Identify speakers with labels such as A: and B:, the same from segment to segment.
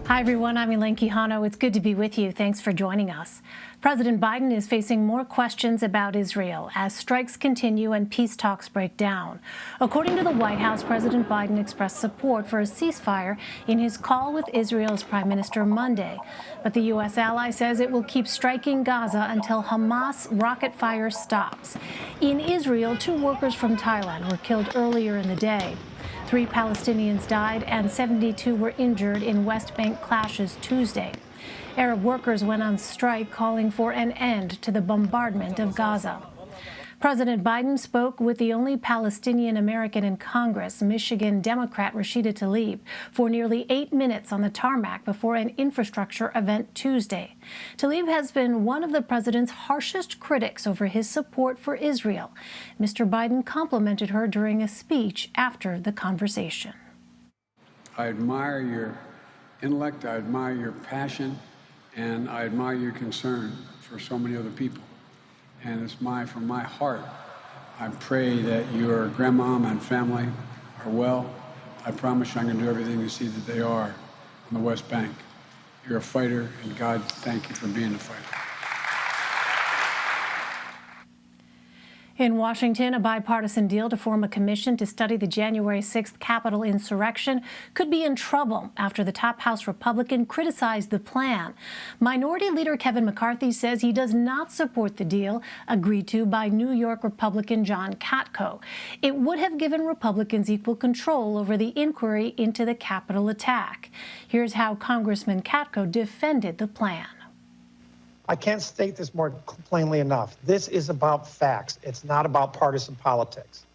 A: Hi, everyone. I'm Elaine Quijano. It's good to be with you. Thanks for joining us. President Biden is facing more questions about Israel as strikes continue and peace talks break down. According to the White House, President Biden expressed support for a ceasefire in his call with Israel's Prime Minister Monday. But the U.S. ally says it will keep striking Gaza until Hamas rocket fire stops. In Israel, 2 workers from Thailand were killed earlier in the day. 3 Palestinians died and 72 were injured in West Bank clashes Tuesday. Arab workers went on strike calling for an end to the bombardment of Gaza. President Biden spoke with the only Palestinian-American in Congress, Michigan Democrat Rashida Tlaib, for nearly 8 minutes on the tarmac before an infrastructure event Tuesday. Tlaib has been one of the president's harshest critics over his support for Israel. Mr. Biden complimented her during a speech after the conversation.
B: I admire your intellect, I admire your passion, and I admire your concern for so many other people. And it's from my heart, I pray that your grandmom and family are well. I promise you I'm going to do everything to see that they are on the West Bank. You're a fighter, and God, thank you for being a fighter.
A: In Washington, a bipartisan deal to form a commission to study the January 6th Capitol insurrection could be in trouble after the top House Republican criticized the plan. Minority Leader Kevin McCarthy says he does not support the deal agreed to by New York Republican John Katko. It would have given Republicans equal control over the inquiry into the Capitol attack. Here's how Congressman Katko defended the plan.
C: I can't state this more plainly enough. This is about facts. It's not about partisan politics.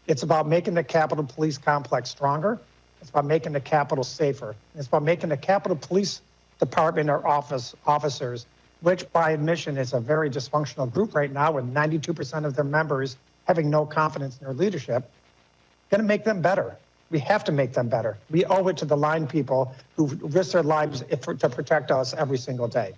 C: It's about making the Capitol Police complex stronger. It's about making the Capitol safer. It's about making the Capitol Police Department or officers, which by admission is a very dysfunctional group right now with 92% of their members having no confidence in their leadership, going to make them better. We have to make them better. We owe it to the line people who risk their lives to protect us every single day.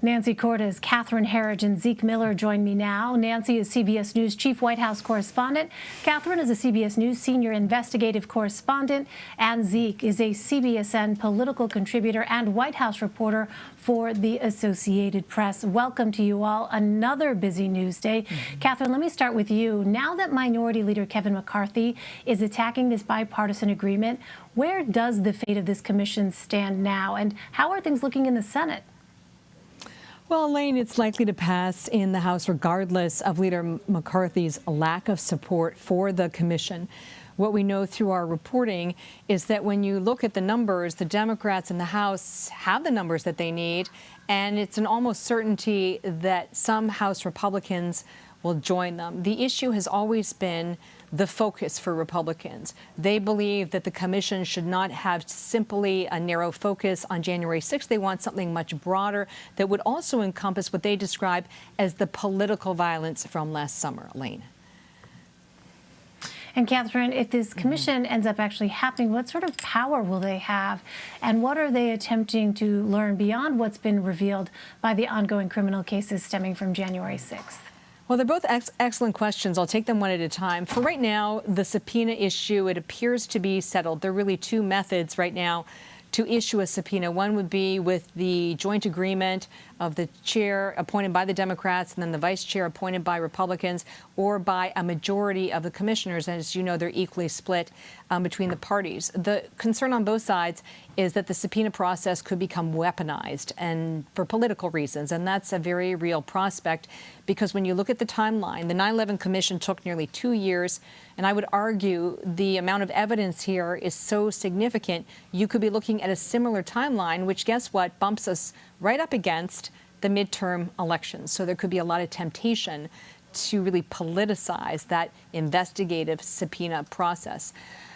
A: Nancy Cordes, Catherine Herridge, and Zeke Miller join me now. Nancy is CBS News Chief White House Correspondent. Catherine is a CBS News Senior Investigative Correspondent. And Zeke is a CBSN political contributor and White House reporter for the Associated Press. Welcome to you all. Another busy news day. Catherine, let me start with you. Now that Minority Leader Kevin McCarthy is attacking this bipartisan agreement, where does the fate of this commission stand now? And how are things looking in the Senate?
D: Well, Elaine, it's likely to pass in the House regardless of Leader McCarthy's lack of support for the commission. What we know through our reporting is that when you look at the numbers, the Democrats in the House have the numbers that they need, and it's an almost certainty that some House Republicans will join them. The issue has always been the focus for Republicans. They believe that the commission should not have simply a narrow focus on January 6th. They want something much broader that would also encompass what they describe as the political violence from last summer. Elaine.
A: And Catherine, if this commission ends up actually happening, what sort of power will they have? And what are they attempting to learn beyond what's been revealed by the ongoing criminal cases stemming from January 6th?
D: Well, they're both excellent questions. I'll take them one at a time. For right now, the subpoena issue, it appears to be settled. There are really 2 methods right now to issue a subpoena. One would be with the joint agreement of the chair appointed by the Democrats and then the vice chair appointed by Republicans, or by a majority of the commissioners. And as you know, they're equally split between the parties. The concern on both sides is that the subpoena process could become weaponized and for political reasons. And that's a very real prospect, because when you look at the timeline, the 9/11 Commission took nearly 2 years. And I would argue the amount of evidence here is so significant, you could be looking at a similar timeline, which, guess what, bumps us right up against the midterm elections. So there could be a lot of temptation to really politicize that investigative subpoena process.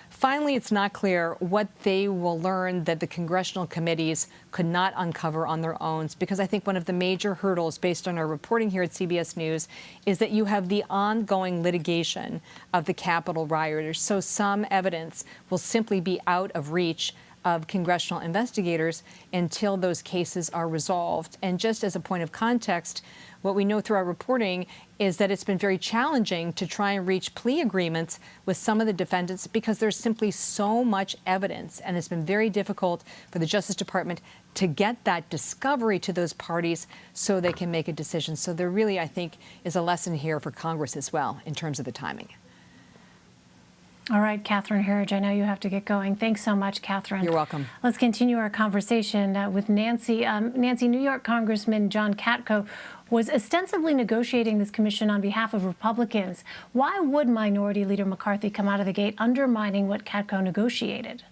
D: Finally, it's not clear what they will learn that the congressional committees could not uncover on their own, because I think one of the major hurdles based on our reporting here at CBS News is that you have the ongoing litigation of the Capitol rioters. So some evidence will simply be out of reach of congressional investigators until those cases are resolved. And just as a point of context, what we know through our reporting is that it's been very challenging to try and reach plea agreements with some of the defendants because there's simply so much evidence, and it's been very difficult for the Justice Department to get that discovery to those parties so they can make a decision. So there really, I think, is a lesson here for Congress as well in terms of the timing.
A: All right, Catherine Herridge, I know you have to get going. Thanks so much, Catherine.
D: You're welcome.
A: Let's continue our conversation with Nancy. Nancy, New York Congressman John Katko was ostensibly negotiating this commission on behalf of Republicans. Why would Minority Leader McCarthy come out of the gate undermining what Katko negotiated?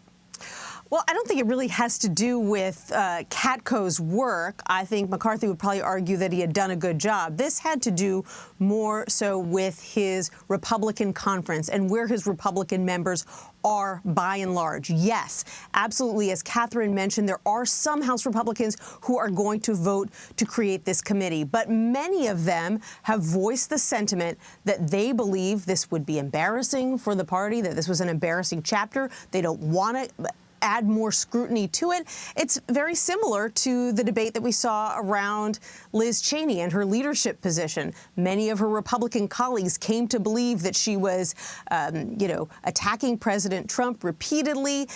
E: Well, I don't think it really has to do with Katko's work. I think McCarthy would probably argue that he had done a good job. This had to do more so with his Republican conference and where his Republican members are by and large. Yes, absolutely. As Catherine mentioned, there are some House Republicans who are going to vote to create this committee, but many of them have voiced the sentiment that they believe this would be embarrassing for the party, that this was an embarrassing chapter. They don't want to add more scrutiny to it. It's very similar to the debate that we saw around Liz Cheney and her leadership position. Many of her Republican colleagues came to believe that she was, attacking President Trump repeatedly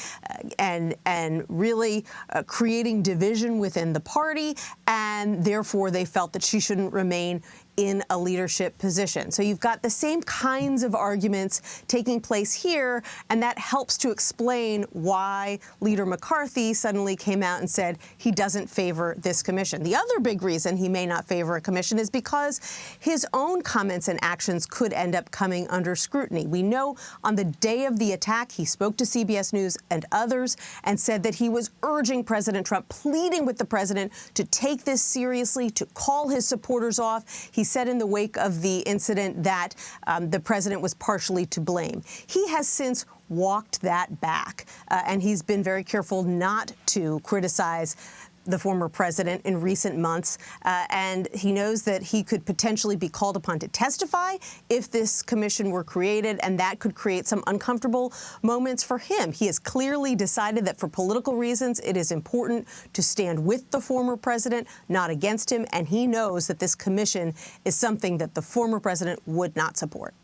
E: and really creating division within the party, and therefore they felt that she shouldn't remain in a leadership position. So you've got the same kinds of arguments taking place here, and that helps to explain why Leader McCarthy suddenly came out and said he doesn't favor this commission. The other big reason he may not favor a commission is because his own comments and actions could end up coming under scrutiny. We know on the day of the attack, he spoke to CBS News and others and said that he was urging President Trump, pleading with the president to take this seriously, to call his supporters off. He said in the wake of the incident that the president was partially to blame. He has since walked that back, and he's been very careful not to criticize the former president in recent months, and he knows that he could potentially be called upon to testify if this commission were created, and that could create some uncomfortable moments for him. He has clearly decided that for political reasons, it is important to stand with the former president, not against him, and he knows that this commission is something that the former president would not support.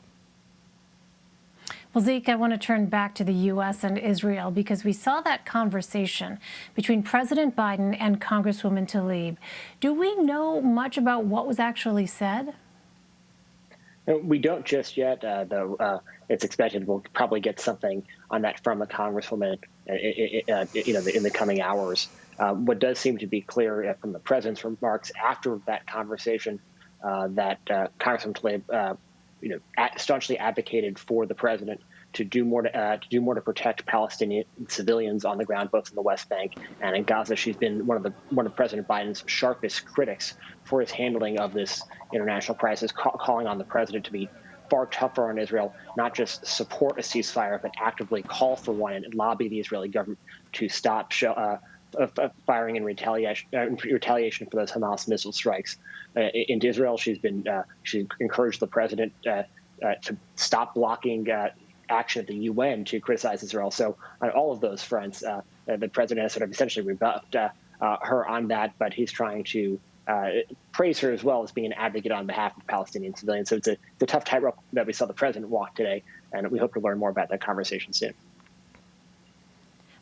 A: Well, Zeke, I want to turn back to the U.S. and Israel because we saw that conversation between President Biden and Congresswoman Tlaib. Do we know much about what was actually said?
F: We don't just yet, though it's expected we'll probably get something on that from the Congresswoman in the coming hours. What does seem to be clear from the president's remarks after that conversation that Congresswoman Tlaib staunchly advocated for the president to do more to protect Palestinian civilians on the ground, both in the West Bank and in Gaza. She's been one of President Biden's sharpest critics for his handling of this international crisis, calling on the president to be far tougher on Israel, not just support a ceasefire, but actively call for one and lobby the Israeli government to stop firing in retaliation for those Hamas missile strikes into Israel. She's encouraged the president to stop blocking action at the UN to criticize Israel. So on all of those fronts, the president has sort of essentially rebuffed her on that, but he's trying to praise her as well as being an advocate on behalf of Palestinian civilians. So it's a tough tightrope that we saw the president walk today, and we hope to learn more about that conversation soon.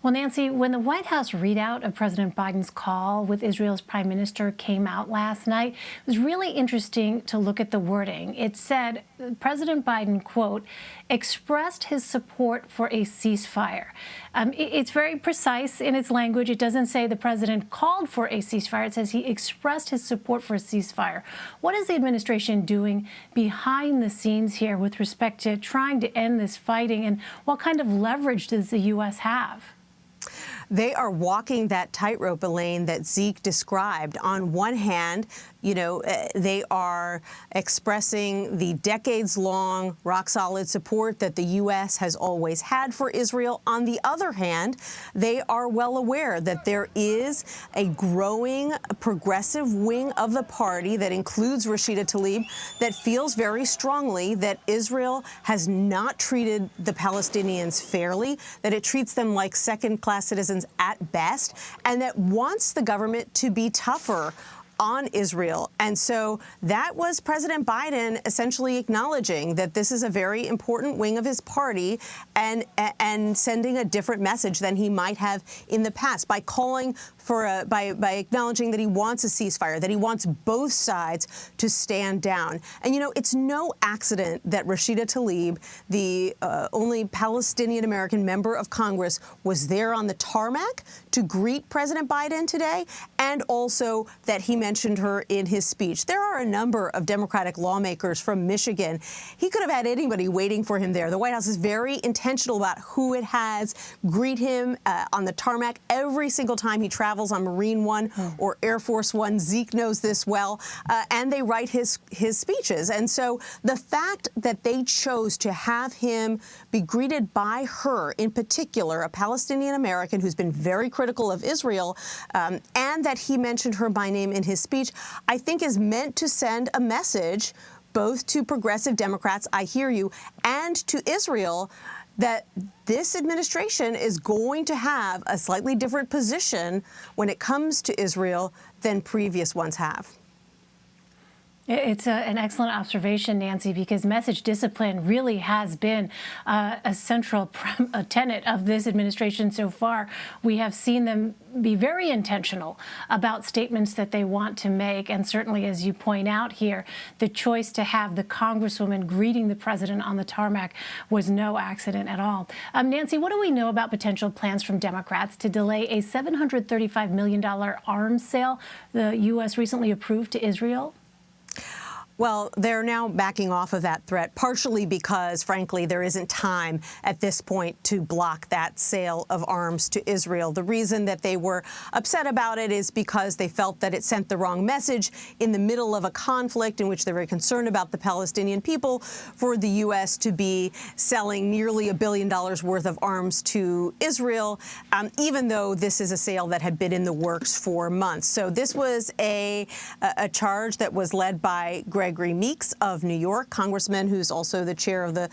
A: Well, Nancy, when the White House readout of President Biden's call with Israel's prime minister came out last night, it was really interesting to look at the wording. It said President Biden, quote, expressed his support for a ceasefire. It's very precise in its language. It doesn't say the president called for a ceasefire. It says he expressed his support for a ceasefire. What is the administration doing behind the scenes here with respect to trying to end this fighting, and what kind of leverage does the U.S. have?
E: They are walking that tightrope, Elaine, that Zeke described. On one hand, they are expressing the decades-long, rock-solid support that the U.S. has always had for Israel. On the other hand, they are well aware that there is a growing progressive wing of the party that includes Rashida Tlaib that feels very strongly that Israel has not treated the Palestinians fairly, that it treats them like second-class citizens citizens at best, and that wants the government to be tougher on Israel. And so that was President Biden essentially acknowledging that this is a very important wing of his party and sending a different message than he might have in the past by calling for by acknowledging that he wants a ceasefire, that he wants both sides to stand down. And, you know, it's no accident that Rashida Tlaib, the only Palestinian-American member of Congress, was there on the tarmac to greet President Biden today, and also that he mentioned her in his speech. There are a number of Democratic lawmakers from Michigan. He could have had anybody waiting for him there. The White House is very intentional about who it has greet him on the tarmac every single time he travels on Marine One or Air Force One. Zeke knows this well, and they write his speeches. And so the fact that they chose to have him be greeted by her, in particular, a Palestinian-American who's been very critical of Israel, and that he mentioned her by name in his speech, I think is meant to send a message both to progressive Democrats, I hear you, and to Israel, that this administration is going to have a slightly different position when it comes to Israel than previous ones have.
A: It's an excellent observation, Nancy, because message discipline really has been a central tenet of this administration so far. We have seen them be very intentional about statements that they want to make. And certainly, as you point out here, the choice to have the Congresswoman greeting the president on the tarmac was no accident at all. Nancy, what do we know about potential plans from Democrats to delay a $735 million arms sale the U.S. recently approved to Israel?
E: Well, they're now backing off of that threat, partially because, frankly, there isn't time at this point to block that sale of arms to Israel. The reason that they were upset about it is because they felt that it sent the wrong message in the middle of a conflict in which they're very concerned about the Palestinian people for the U.S. to be selling nearly $1 billion worth of arms to Israel, even though this is a sale that had been in the works for months. So this was a charge that was led by Gregory Meeks of New York, congressman who's also the chair of the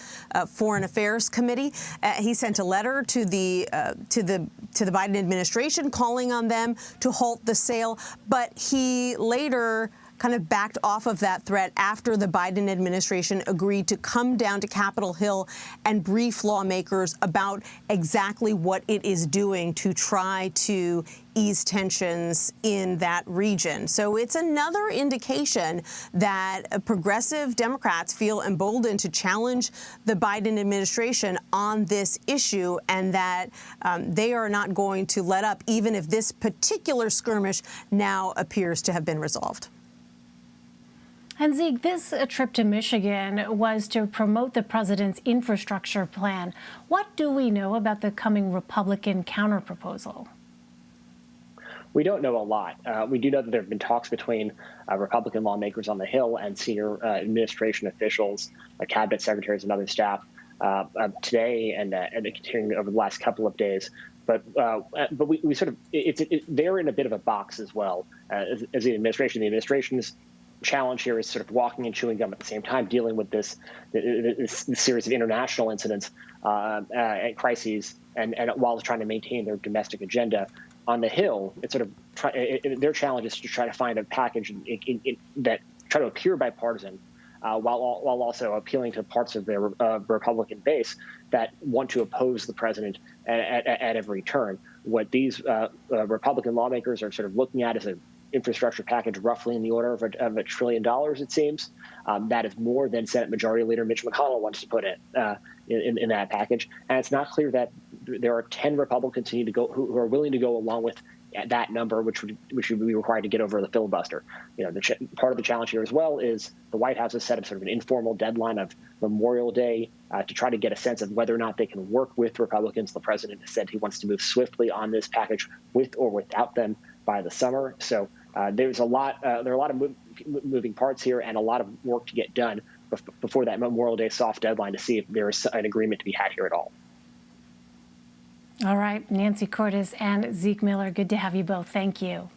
E: Foreign Affairs Committee. He sent a letter to the Biden administration calling on them to halt the sale, but he later kind of backed off of that threat after the Biden administration agreed to come down to Capitol Hill and brief lawmakers about exactly what it is doing to try to ease tensions in that region. So it's another indication that progressive Democrats feel emboldened to challenge the Biden administration on this issue, and that they are not going to let up, even if this particular skirmish now appears to have been resolved.
A: And Zeke, this trip to Michigan was to promote the president's infrastructure plan. What do we know about the coming Republican counterproposal?
F: We don't know a lot. We do know that there have been talks between Republican lawmakers on the Hill and senior administration officials, cabinet secretaries and other staff today and continuing over the last couple of days. But we sort of they're in a bit of a box as well as the administration. The administration's challenge here is sort of walking and chewing gum at the same time, dealing with this series of international incidents and crises, and while trying to maintain their domestic agenda. On the Hill, it's sort of their challenge is to try to find a package that try to appear bipartisan, while also appealing to parts of their Republican base that want to oppose the president at every turn. What these Republican lawmakers are sort of looking at is an infrastructure package roughly in the order of $1 trillion, it seems. That is more than Senate Majority Leader Mitch McConnell wants to put in that package. And it's not clear that there are 10 Republicans who are willing to go along with that number, which would be required to get over the filibuster. You know, part of the challenge here as well is the White House has set up sort of an informal deadline of Memorial Day to try to get a sense of whether or not they can work with Republicans. The president has said he wants to move swiftly on this package with or without them by the summer. So there's a lot. There are a lot of moving parts here, and a lot of work to get done before that Memorial Day soft deadline to see if there is an agreement to be had here at all.
A: All right, Nancy Cordes and Zeke Miller, good to have you both. Thank you.